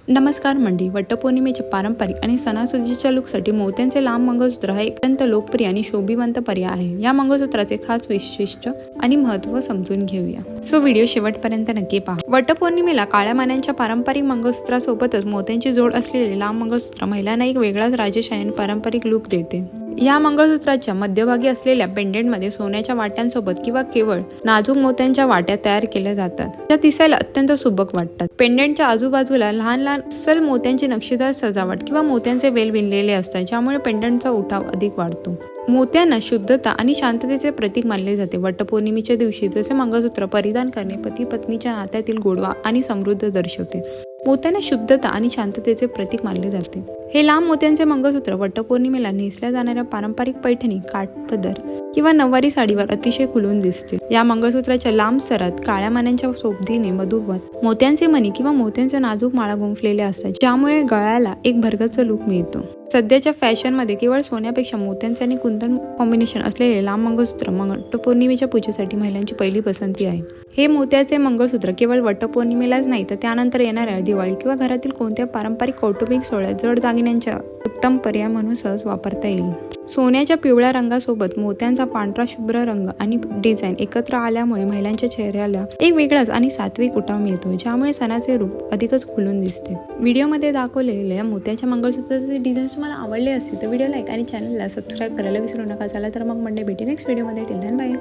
नमस्कार मंडळी, वटपौर्णिमेचे पारंपरिक आणि सणासुदीच्या लुकसाठी मोत्यांचे लांब मंगळसूत्र हा एक अत्यंत लोकप्रिय आणि शोभिवंत पर्याय आहे. या मंगळसूत्राचे खास वैशिष्ट्य आणि महत्त्व समजून घेऊया. सो व्हिडिओ शेवटपर्यंत नक्की पहा. वटपौर्णिमेला काळ्या मान्यांच्या पारंपरिक मंगळसूत्रासोबतच मोत्यांची जोड असलेले लांब मंगळसूत्र महिलांना एक वेगळाच राजशाही पारंपरिक लुक देते. या मंगळसूत्राच्या मध्यभागी असलेल्या पेंडेंटमध्ये सोन्याच्या वाट्यांसोबत किंवा केवळ नाजूक मोत्यांच्या वाट्या तयार केल्या जातात. त्या दिसायला अत्यंत सुबक वाटतात. पेंडेंटच्या आजूबाजूला लहान लहान अस्सल मोत्यांची नक्षीदार सजावट किंवा मोत्यांचे वेल विणलेले असतात, ज्यामुळे पेंडेंटचा उठाव अधिक वाढतो. मोत्यांना शुद्धता आणि शांततेचे प्रतीक मानले जाते. वटपौर्णिमेच्या दिवशी जसे मंगळसूत्र परिधान करणे पती पत्नीच्या नात्यातील गोडवा आणि समृद्धी दर्शवते, मोत्यांना शुद्धता आणि शांततेचे प्रतीक मानले जाते. हे लांब मोत्यांचे मंगळसूत्र वटपौर्णिमेला नेसल्या जाणाऱ्या पारंपरिक पैठणी, काठपदर किंवा नऊवारी साडीवर अतिशय खुलून दिसते. या मंगळसूत्राच्या लांब सरात काळ्या मान्यांच्या सोबतीने मधोमध मोत्यांचे मणी किंवा मोत्यांचे नाजूक माळा गुंफलेले असतात, ज्यामुळे गळ्याला एक भरगच्च लूक मिळतो. सध्याच्या फॅशनमध्ये केवळ सोन्यापेक्षा मोत्यांचे आणि कुंदन कॉम्बिनेशन असलेले लांब मंगळसूत्र वटपौर्णिमेच्या पूजेसाठी महिलांची पहिली पसंती आहे. हे मोत्याचे मंगळसूत्र केवळ वटपौर्णिमेलाच नाही तर त्यानंतर येणाऱ्या दिवाळी किंवा घरातील कोणत्या पारंपरिक कौटुंबिक सोहळ्यात जड दागिन्यांच्या उत्तम पर्याय म्हणून सहज वापरता येईल. सोन्याच्या पिवळ्या रंगासोबत मोत्यांचा पांढरा शुभ्र रंग आणि डिझाईन एकत्र आल्यामुळे महिलांच्या चेहऱ्याला एक वेगळाच आणि सात्विक उठाव मिळतो, ज्यामुळे सणाचे रूप अधिकच खुलून दिसते. व्हिडिओमध्ये दाखवलेल्या मोत्याच्या मंगळसूत्राचे डिझाईन तुम्हाला आवडले असतील तर व्हिडिओ लाईक आणि चॅनलला सबस्क्राईब करायला विसरू नका. चला तर मग मंडे भेटे नेक्स्ट व्हिडिओमध्ये. Till then bye.